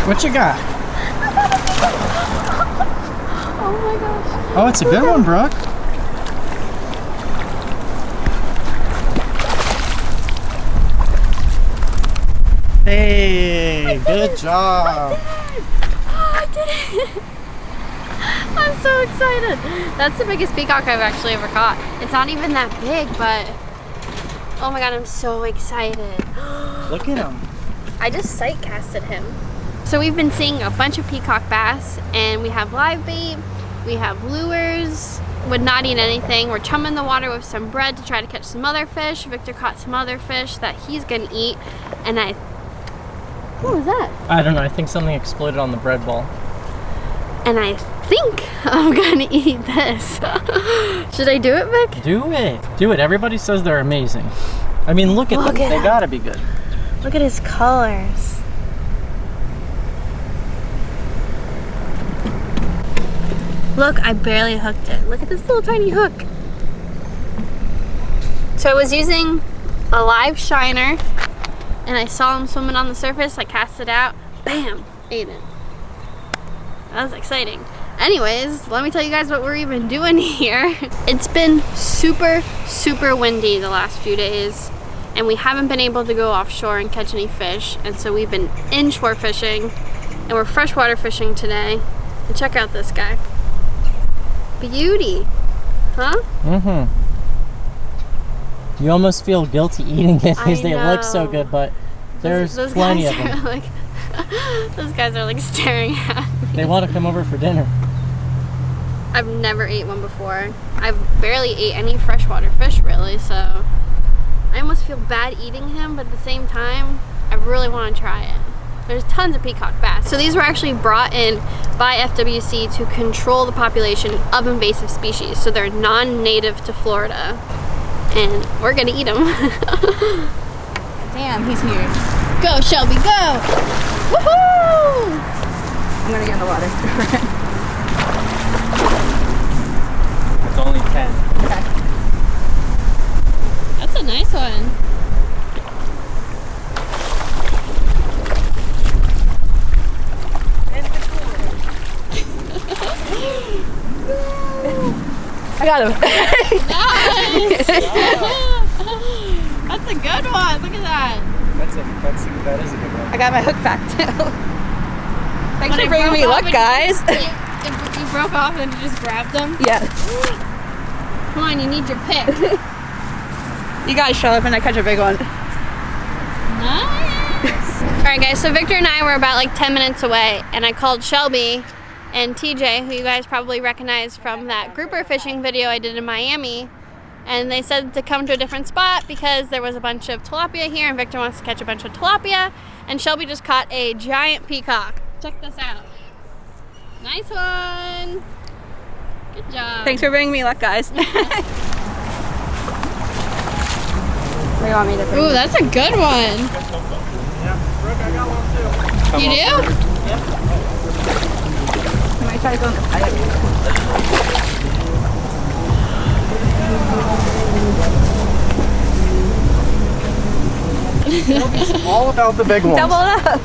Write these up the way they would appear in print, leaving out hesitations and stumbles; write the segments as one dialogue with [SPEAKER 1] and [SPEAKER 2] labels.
[SPEAKER 1] What you got?
[SPEAKER 2] Oh my gosh.
[SPEAKER 1] Oh, it's a good one, Brooke. Hey, good job.
[SPEAKER 2] I did it. I'm so excited. That's the biggest peacock I've actually ever caught. It's not even that big, but oh my god, I'm so excited.
[SPEAKER 1] Look at him.
[SPEAKER 2] I just sight casted him. So we've been seeing a bunch of peacock bass, and we have live bait, we have lures, would not eat anything. We're chumming the water with some bread to try to catch some other fish. Victor caught some other fish that he's gonna eat, and what was that?
[SPEAKER 1] I don't know, I think something exploded on the bread ball.
[SPEAKER 2] And I think I'm gonna eat this. Should I do it, Vic?
[SPEAKER 1] Do it. Do it. Everybody says they're amazing. I mean, look at them. They gotta be good.
[SPEAKER 2] Look at his colors. Look, I barely hooked it. Look at this little tiny hook. So I was using a live shiner, and I saw him swimming on the surface. I cast it out. Bam! Ate it. That was exciting. Anyways, let me tell you guys what we're even doing here. It's been super, super windy the last few days, and we haven't been able to go offshore and catch any fish, and so we've been inshore fishing, and we're freshwater fishing today. And check out this guy. Beauty. Huh?
[SPEAKER 1] Mm-hmm. You almost feel guilty eating it because they look so good, but there's
[SPEAKER 2] those
[SPEAKER 1] plenty of
[SPEAKER 2] guys
[SPEAKER 1] them.
[SPEAKER 2] are like, those guys are like staring at me.
[SPEAKER 1] They want to come over for dinner.
[SPEAKER 2] I've never ate one before. I've barely ate any freshwater fish really, so I almost feel bad eating him, but at the same time, I really want to try it. There's tons of peacock bass. So these were actually brought in by FWC to control the population of invasive species. So they're non-native to Florida, and we're gonna eat them.
[SPEAKER 3] Damn, he's huge.
[SPEAKER 2] Go, Shelby, go! Woohoo!
[SPEAKER 3] I'm gonna get in the water.
[SPEAKER 1] It's only 10.
[SPEAKER 3] Okay.
[SPEAKER 2] That's a nice one.
[SPEAKER 3] I got him.
[SPEAKER 2] Nice! That's a good one. Look at that.
[SPEAKER 1] That is a good one.
[SPEAKER 3] I got my hook back too. Thanks
[SPEAKER 2] When
[SPEAKER 3] for bringing me luck, guys.
[SPEAKER 2] You broke off and you just grabbed them?
[SPEAKER 3] Yes.
[SPEAKER 2] Come on, you need your pick.
[SPEAKER 3] You guys show up and I catch a big one.
[SPEAKER 2] Nice. Alright guys, so Victor and I were about like 10 minutes away, and I called Shelby and TJ, who you guys probably recognize from that grouper fishing video I did in Miami, and they said to come to a different spot because there was a bunch of tilapia here and Victor wants to catch a bunch of tilapia, and Shelby just caught a giant peacock. Check this out. Nice one. Good job.
[SPEAKER 3] Thanks for bringing me luck, guys. What do you want me to bring?
[SPEAKER 2] Ooh, that's a good one.
[SPEAKER 1] Yeah, Brooke, I got one too.
[SPEAKER 2] You do?
[SPEAKER 1] Yeah.
[SPEAKER 3] Can I try to go in the pipe?
[SPEAKER 1] It's all about the big ones.
[SPEAKER 3] Double it up.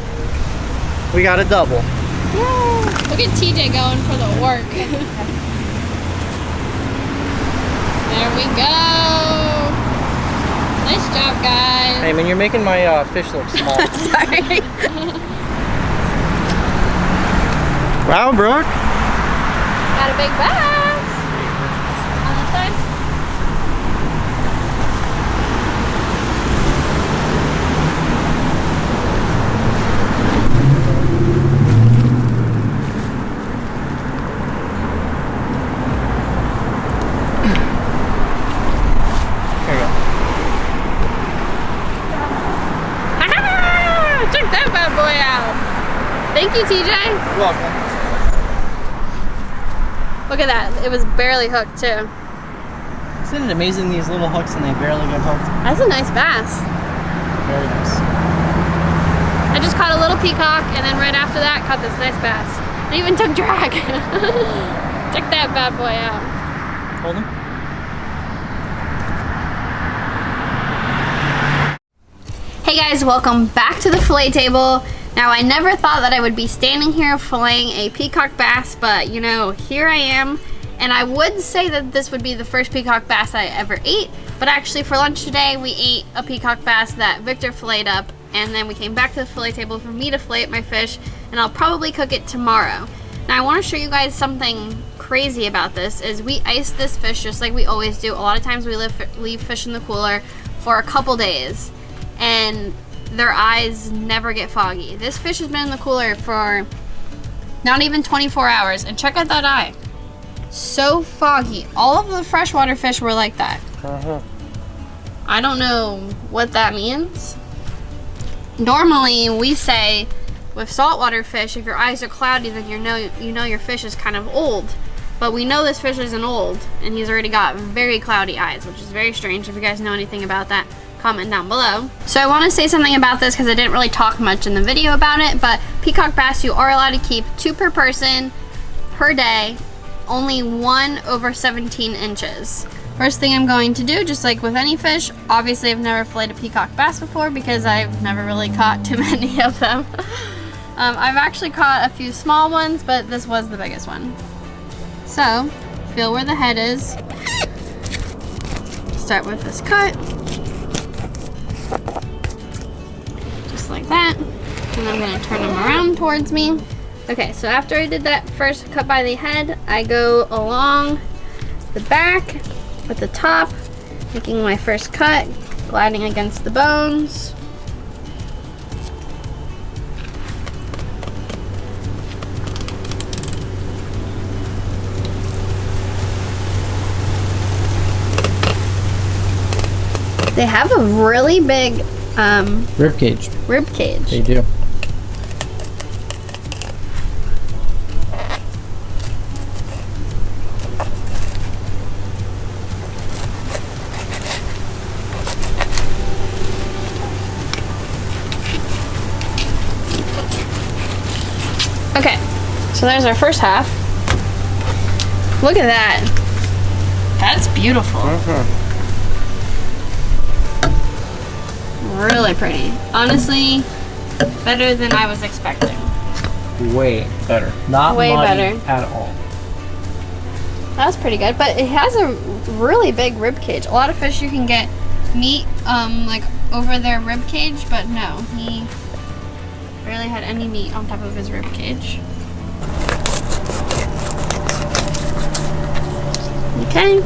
[SPEAKER 1] We got a double.
[SPEAKER 2] Yay. Look at TJ going for the work. There we go. Nice job, guys.
[SPEAKER 1] Hey, man, you're making my fish look small.
[SPEAKER 3] Sorry.
[SPEAKER 1] Wow, Brooke.
[SPEAKER 2] Got a big bass. On this side.
[SPEAKER 1] Here you go.
[SPEAKER 2] Check that bad boy out. Thank you, TJ.
[SPEAKER 1] You're welcome.
[SPEAKER 2] Look at that. It was barely hooked, too.
[SPEAKER 1] Isn't it amazing, these little hooks and they barely get hooked?
[SPEAKER 2] That's a nice bass.
[SPEAKER 1] Very nice.
[SPEAKER 2] I just caught a little peacock, and then right after that, caught this nice bass. It even took drag. Check that bad boy out.
[SPEAKER 1] Hold him.
[SPEAKER 2] Hey guys, welcome back to the fillet table. Now, I never thought that I would be standing here filleting a peacock bass, but you know, here I am. And I would say that this would be the first peacock bass I ever ate, but actually for lunch today, we ate a peacock bass that Victor filleted up, and then we came back to the fillet table for me to fillet my fish, and I'll probably cook it tomorrow. Now, I want to show you guys something crazy about this, is we ice this fish just like we always do. A lot of times we leave fish in the cooler for a couple days, and their eyes never get foggy. This fish has been in the cooler for not even 24 hours, and check out that eye. So foggy. All of the freshwater fish were like that. I don't know what that means. Normally, we say with saltwater fish, if your eyes are cloudy, then you know your fish is kind of old. But we know this fish isn't old, and he's already got very cloudy eyes, which is very strange. If you guys know anything about that, comment down below. So I want to say something about this because I didn't really talk much in the video about it, but peacock bass, you are allowed to keep 2 per person per day, only 1 over 17 inches. First thing I'm going to do, just like with any fish, obviously I've never filleted a peacock bass before because I've never really caught too many of them. I've actually caught a few small ones, but this was the biggest one. So, feel where the head is. Start with this cut. Just like that. And I'm gonna turn them around towards me. Okay, so after I did that first cut by the head, I go along the back with the top, making my first cut, gliding against the bones. They have a really big
[SPEAKER 1] Rib cage.
[SPEAKER 2] rib cage.
[SPEAKER 1] They do.
[SPEAKER 2] Okay, so there's our first half. Look at that. That's beautiful. Really pretty. Honestly, better than I was expecting.
[SPEAKER 1] Way better. Not
[SPEAKER 2] Way
[SPEAKER 1] muddy
[SPEAKER 2] better.
[SPEAKER 1] at all.
[SPEAKER 2] That was pretty good, but it has a really big rib cage. A lot of fish you can get meat like over their rib cage, but no, he barely had any meat on top of his rib cage. Okay,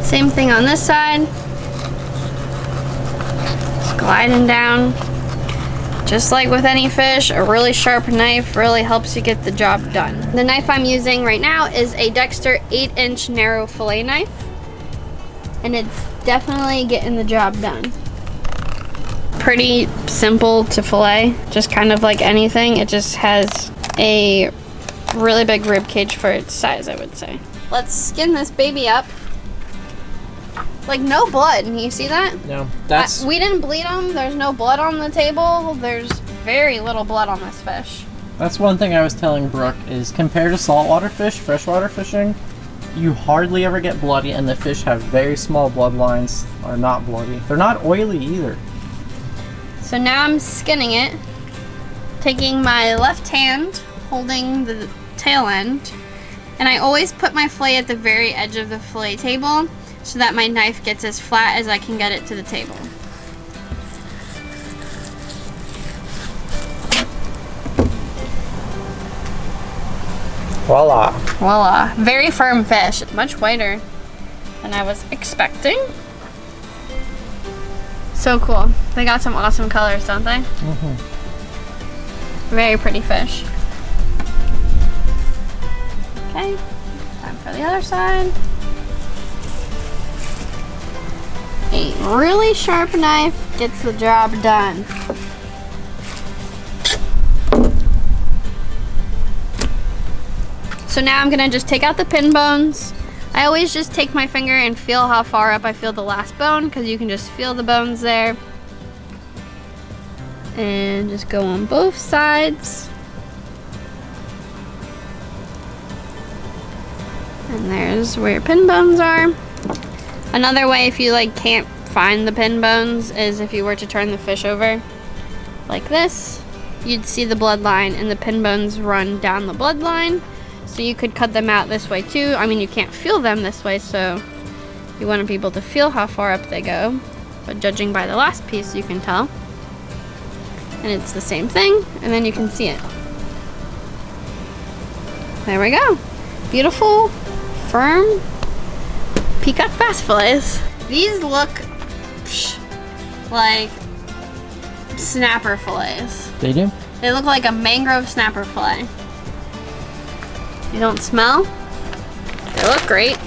[SPEAKER 2] same thing on this side. Just gliding down. Just like with any fish, a really sharp knife really helps you get the job done. The knife I'm using right now is a Dexter 8-inch narrow fillet knife, and it's definitely getting the job done. Pretty simple to fillet, just kind of like anything. It just has a really big rib cage for its size, I would say. Let's skin this baby up. Like, no blood. Can you see that?
[SPEAKER 1] No, that's...
[SPEAKER 2] We didn't bleed him. There's no blood on the table. There's very little blood on this fish.
[SPEAKER 1] That's one thing I was telling Brooke, is compared to saltwater fish, freshwater fishing, you hardly ever get bloody, and the fish have very small bloodlines, are not bloody. They're not oily either.
[SPEAKER 2] So now I'm skinning it, taking my left hand, holding the tail end, and I always put my fillet at the very edge of the fillet table so that my knife gets as flat as I can get it to the table.
[SPEAKER 1] Voila.
[SPEAKER 2] Voila. Very firm fish. Much whiter than I was expecting. So cool. They got some awesome colors, don't they?
[SPEAKER 1] Mm-hmm.
[SPEAKER 2] Very pretty fish. Okay. Time for the other side. A really sharp knife gets the job done. So now I'm gonna just take out the pin bones. I always just take my finger and feel how far up I feel the last bone, because you can just feel the bones there. And just go on both sides. And there's where your pin bones are. Another way, if you like can't find the pin bones, is if you were to turn the fish over like this, you'd see the bloodline and the pin bones run down the bloodline. So you could cut them out this way too. I mean, you can't feel them this way, so you wouldn't be able to feel how far up they go. But judging by the last piece, you can tell. And it's the same thing, and then you can see it. There we go. Beautiful, firm peacock bass fillets. These look like snapper fillets.
[SPEAKER 1] They do?
[SPEAKER 2] They look like a mangrove snapper fillet. You don't smell? They look great.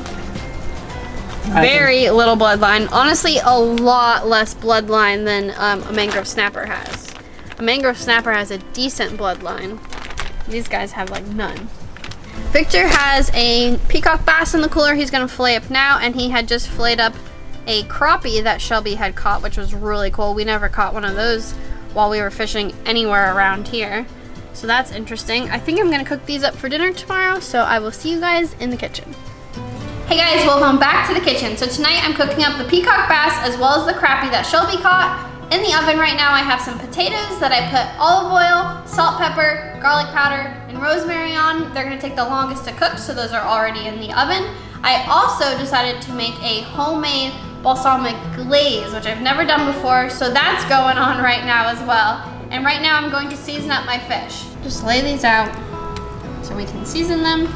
[SPEAKER 2] Very little bloodline. Honestly, a lot less bloodline than a mangrove snapper has. A mangrove snapper has a decent bloodline. These guys have like none. Victor has a peacock bass in the cooler he's gonna fillet up now, and he had just filleted up a crappie that Shelby had caught, which was really cool. We never caught one of those while we were fishing anywhere around here. So that's interesting. I think I'm gonna cook these up for dinner tomorrow, so I will see you guys in the kitchen. Hey guys, welcome back to the kitchen. So tonight I'm cooking up the peacock bass as well as the crappie that Shelby caught. In the oven right now I have some potatoes that I put olive oil, salt, pepper, garlic powder, and rosemary on. They're gonna take the longest to cook, so those are already in the oven. I also decided to make a homemade balsamic glaze, which I've never done before, so that's going on right now as well. And right now I'm going to season up my fish. Just lay these out so we can season them.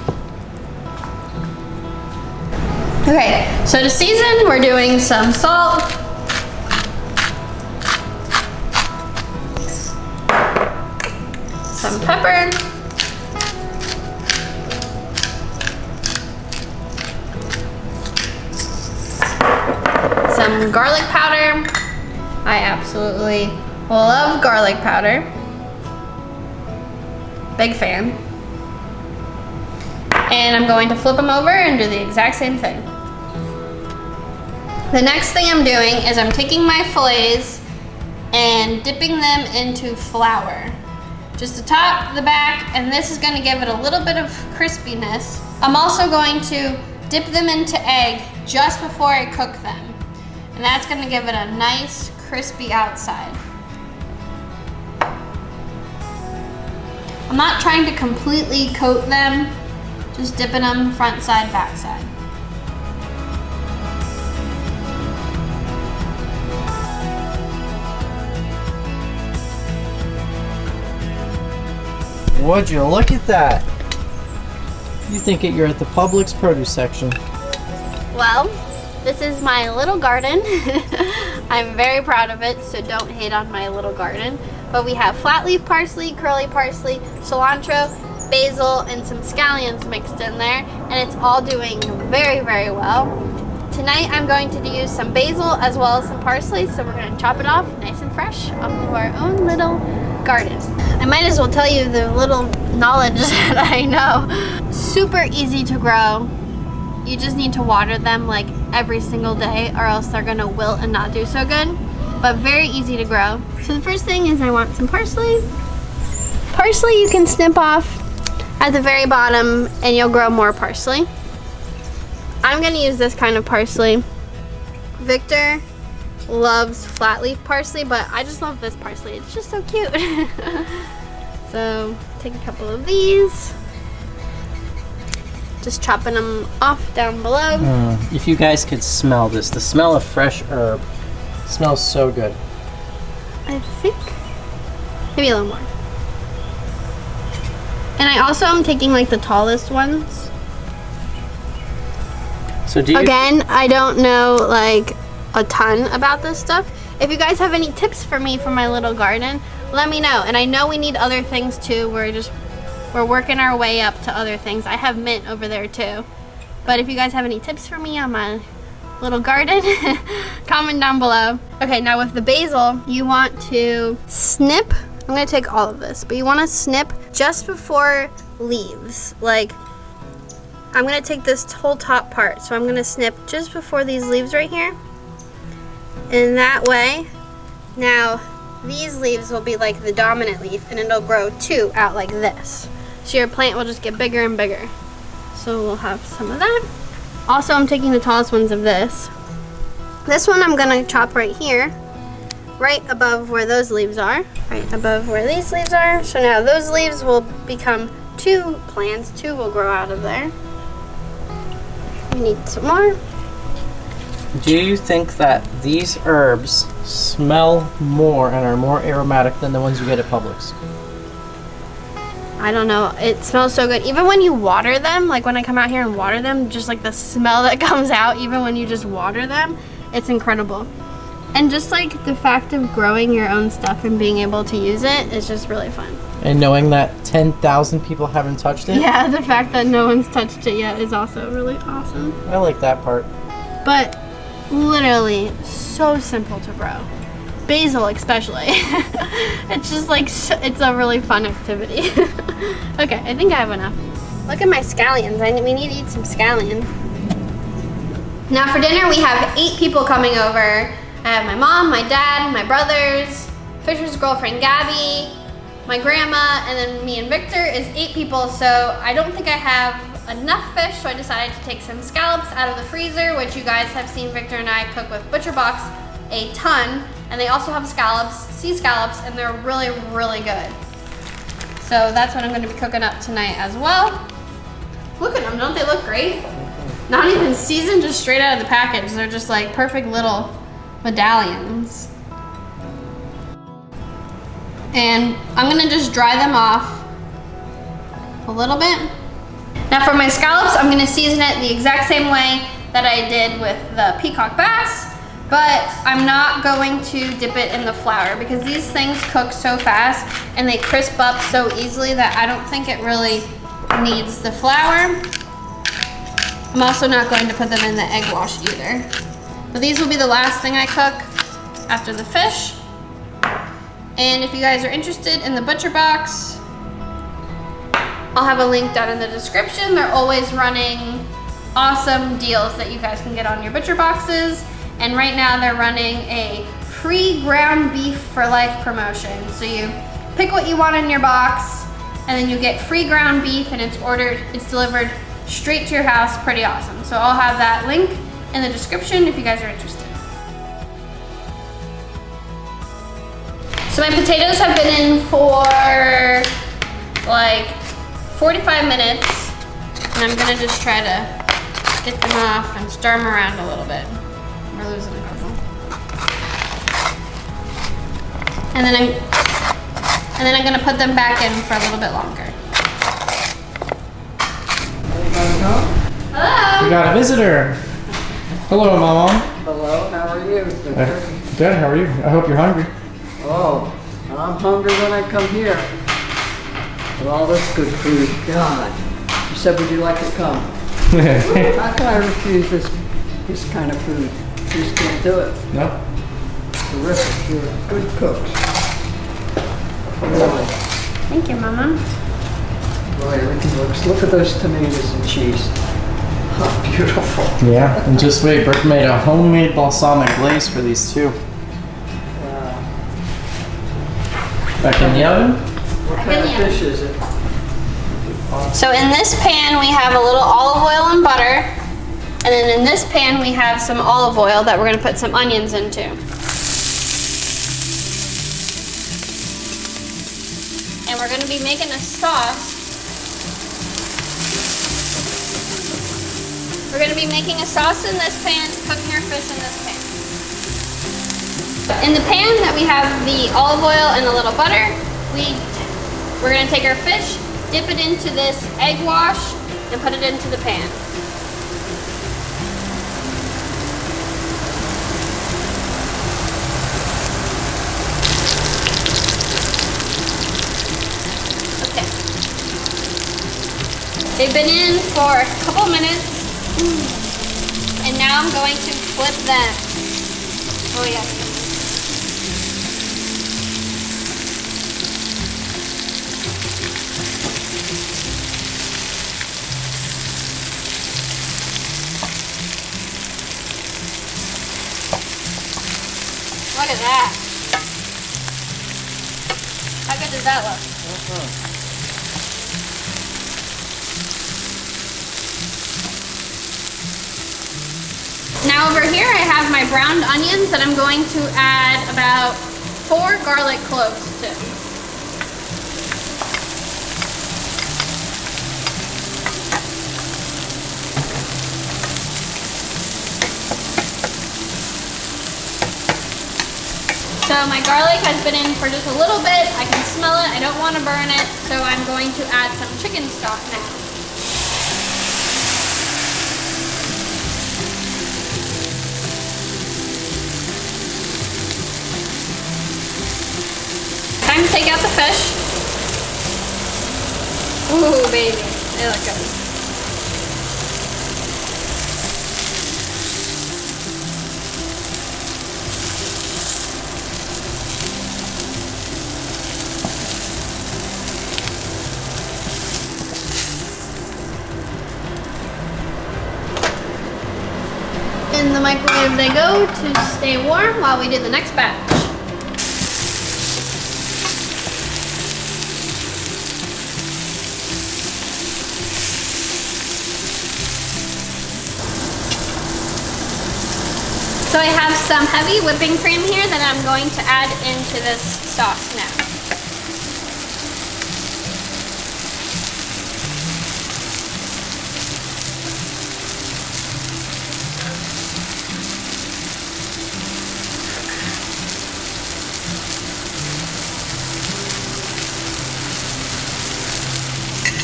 [SPEAKER 2] Okay, so to season, we're doing some salt, some pepper, some garlic powder. I absolutely love garlic powder. Big fan. And I'm going to flip them over and do the exact same thing. The next thing I'm doing is I'm taking my fillets and dipping them into flour. Just the top, the back, and this is gonna give it a little bit of crispiness. I'm also going to dip them into egg just before I cook them. And that's gonna give it a nice crispy outside. I'm not trying to completely coat them, just dipping them front side, back side.
[SPEAKER 1] Would you look at that? You think you're at the Publix produce section.
[SPEAKER 2] Well, this is my little garden. I'm very proud of it, so don't hate on my little garden. But we have flat leaf parsley, curly parsley, cilantro, basil, and some scallions mixed in there, and it's all doing very, very well. Tonight I'm going to use some basil as well as some parsley, so we're going to chop it off nice and fresh off of our own little garden. I might as well tell you the little knowledge that I know. Super easy to grow. You just need to water them like every single day or else they're gonna wilt and not do so good, but very easy to grow. So the first thing is I want some parsley. Parsley you can snip off at the very bottom and you'll grow more parsley. I'm gonna use this kind of parsley. Victor loves flat leaf parsley, but I just love this parsley. It's just so cute. So take a couple of these. Just chopping them off down below.
[SPEAKER 1] If you guys could smell this, the smell of fresh herb smells so good.
[SPEAKER 2] I think maybe a little more. And I also am taking like the tallest ones.
[SPEAKER 1] So do you...
[SPEAKER 2] Again, I don't know like a ton about this stuff. If you guys have any tips for me for my little garden, let me know. And I know we need other things too. We're working our way up to other things. I have mint over there too. But if you guys have any tips for me on my little garden, comment down below. Okay, now with the basil, you want to snip. I'm gonna take all of this, but you wanna snip just before leaves. Like, I'm gonna take this whole top part, so I'm gonna snip just before these leaves right here. And that way, now these leaves will be like the dominant leaf and it'll grow two out like this. So your plant will just get bigger and bigger. So we'll have some of that. Also, I'm taking the tallest ones of this. This one I'm gonna chop right here. right above where those leaves are. Right above where these leaves are. So now those leaves will become 2 plants. 2 will grow out of there. We need some more.
[SPEAKER 1] Do you think that these herbs smell more and are more aromatic than the ones you get at Publix?
[SPEAKER 2] I don't know. It smells so good. Even when you water them, like when I come out here and water them, just like the smell that comes out, even when you just water them, it's incredible. And just like the fact of growing your own stuff and being able to use it is just really fun.
[SPEAKER 1] And knowing that 10,000 people haven't touched it?
[SPEAKER 2] Yeah, the fact that no one's touched it yet is also really awesome.
[SPEAKER 1] I like that part.
[SPEAKER 2] But literally so simple to grow. Basil especially. It's just like, it's a really fun activity. Okay, I think I have enough. Look at my scallions. We need to eat some scallion. Now for dinner we have 8 people coming over. I have my mom, my dad, my brothers, Fisher's girlfriend Gabby, my grandma, and then me and Victor is 8 people, so I don't think I have enough fish, so I decided to take some scallops out of the freezer, which you guys have seen Victor and I cook with ButcherBox a ton, and they also have scallops, sea scallops, and they're really, really good. So that's what I'm gonna be cooking up tonight as well. Look at them, don't they look great? Not even seasoned, just straight out of the package. They're just like perfect little medallions. And I'm gonna just dry them off a little bit. Now for my scallops, I'm gonna season it the exact same way that I did with the Peacock Bass, but I'm not going to dip it in the flour because these things cook so fast and they crisp up so easily that I don't think it really needs the flour. I'm also not going to put them in the egg wash either. But these will be the last thing I cook after the fish. And if you guys are interested in the ButcherBox, I'll have a link down in the description. They're always running awesome deals that you guys can get on your ButcherBoxes. And right now they're running a free ground beef for life promotion. So you pick what you want in your box and then you get free ground beef and it's delivered straight to your house. Pretty awesome. So I'll have that link in the description if you guys are interested. So my potatoes have been in for like 45 minutes, and I'm gonna just try to get them off and stir them around a little bit. We're losing a couple. And then I'm gonna put them back in for a little bit longer. Hello.
[SPEAKER 1] We got a visitor. Hello, Mom.
[SPEAKER 4] Hello, how are you?
[SPEAKER 1] Good. How are you? I hope you're hungry.
[SPEAKER 4] Oh, I'm hungry when I come here. With all this good food, God. You said, would you like to come? How can I refuse this kind of food? You just can't do it.
[SPEAKER 1] No.
[SPEAKER 4] Terrific, you're good cooks. Really.
[SPEAKER 2] Thank you, Mama.
[SPEAKER 4] Boy, everything looks, look at those tomatoes and cheese. How beautiful.
[SPEAKER 1] Yeah, and just wait, Brooke made a homemade balsamic glaze for these two. Back in the oven?
[SPEAKER 4] What kind of fish is it?
[SPEAKER 2] So in this pan we have a little olive oil and butter, and then in this pan we have some olive oil that we're going to put some onions into. And we're going to be making a sauce. We're going to be making a sauce in this pan, cooking our fish in this pan. In the pan that we have the olive oil and a little butter, we're going to take our fish, dip it into this egg wash, and put it into the pan. Okay. They've been in for a couple minutes, and now I'm going to flip them. Oh yeah. Look at that. How good does that look? Now over here I have my browned onions that I'm going to add about 4 garlic cloves too. So my garlic has been in for just a little bit. I can smell it. I don't want to burn it, so I'm going to add some chicken stock now. Time to take out the fish. Ooh, baby, they look good. In the microwave they go to stay warm while we do the next batch. So I have some heavy whipping cream here that I'm going to add into this sauce now.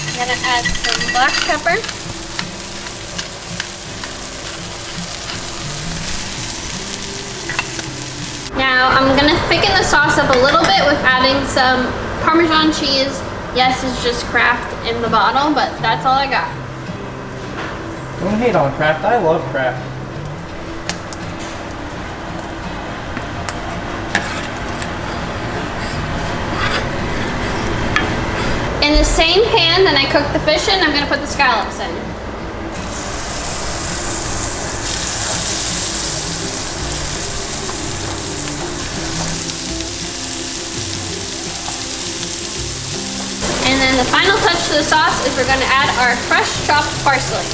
[SPEAKER 2] I'm gonna add some black pepper. Now I'm gonna thicken the sauce up a little bit with adding some Parmesan cheese. Yes, it's just Kraft in the bottle, but that's all I got.
[SPEAKER 1] Don't hate on Kraft. I love Kraft.
[SPEAKER 2] In the same pan that I cooked the fish in, I'm gonna put the scallops in. And then the final touch to the sauce is we're going to add our fresh chopped parsley.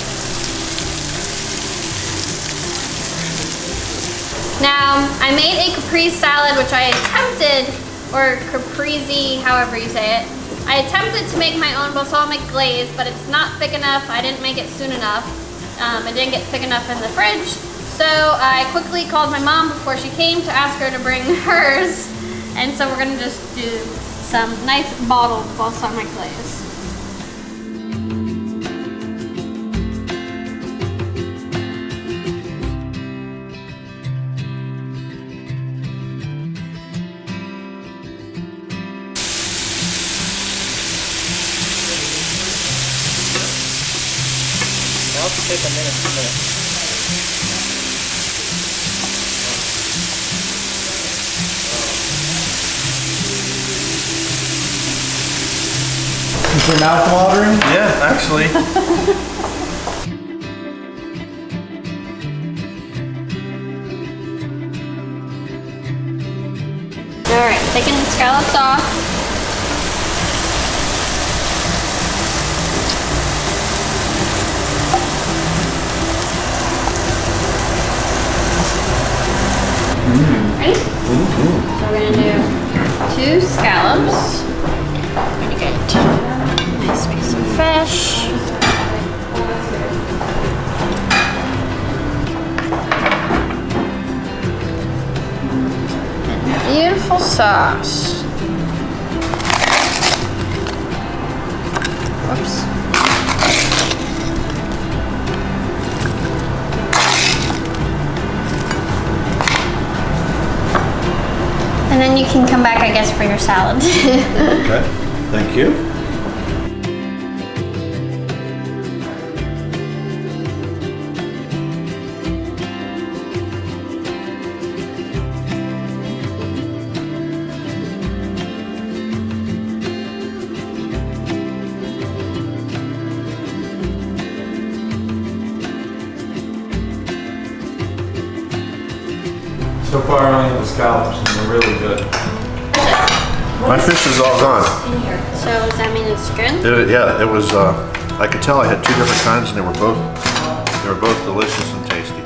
[SPEAKER 2] Now, I made a caprese salad, which I attempted, or caprese, however you say it. I attempted to make my own balsamic glaze, but it's not thick enough. I didn't make it soon enough. It didn't get thick enough in the fridge. So I quickly called my mom before she came to ask her to bring hers. And so we're going to just do some nice bottled balsamic glaze.
[SPEAKER 1] Now it'll take a minute to mix. Is your mouth watering?
[SPEAKER 5] Yeah, actually.
[SPEAKER 2] Alright, taking the scallops off. Ready? So we're gonna do 2 scallops. I'm gonna get a nice piece of fish. And a beautiful sauce. Whoops. And then you can come back, I guess, for your salad.
[SPEAKER 5] Okay, thank you. So far, I only have the scallops, and they're really good. My fish is all gone.
[SPEAKER 2] So does that mean it's good?
[SPEAKER 5] Yeah, it was. I could tell I had 2 different kinds, and they were both delicious and tasty.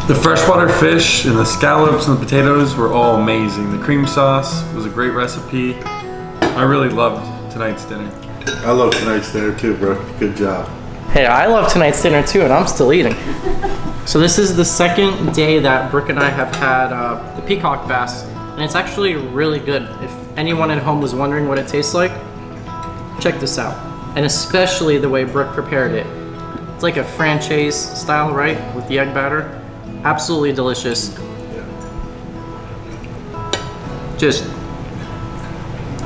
[SPEAKER 5] The freshwater fish and the scallops and the potatoes were all amazing. The cream sauce was a great recipe. I really loved tonight's dinner.
[SPEAKER 6] I love tonight's dinner too, Brooke. Good job.
[SPEAKER 1] Hey, I love tonight's dinner too, and I'm still eating. So this is the second day that Brooke and I have had the Peacock Bass, and it's actually really good. If anyone at home was wondering what it tastes like, check this out. And especially the way Brooke prepared it. It's like a franchise style, right? With the egg batter. Absolutely delicious. Just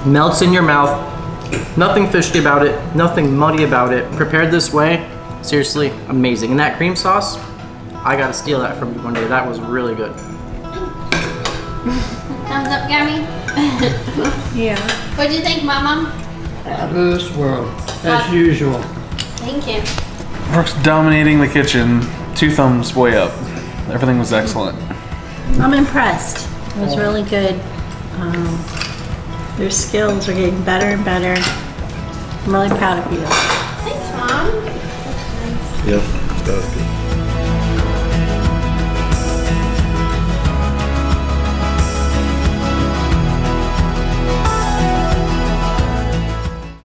[SPEAKER 1] melts in your mouth. Nothing fishy about it, nothing muddy about it. Prepared this way, seriously amazing. And that cream sauce, I gotta steal that from you one day. That was really good.
[SPEAKER 2] Thumbs up, Gabby.
[SPEAKER 3] Yeah.
[SPEAKER 2] What'd you think, Mama?
[SPEAKER 4] Out of this world, as usual.
[SPEAKER 2] Thank you.
[SPEAKER 5] Brooke's dominating the kitchen. 2 thumbs way up. Everything was excellent.
[SPEAKER 7] I'm impressed. It was really good. Their skills are getting better and better. I'm really proud of you.
[SPEAKER 2] Thanks, Mom.
[SPEAKER 6] Yep, that was good.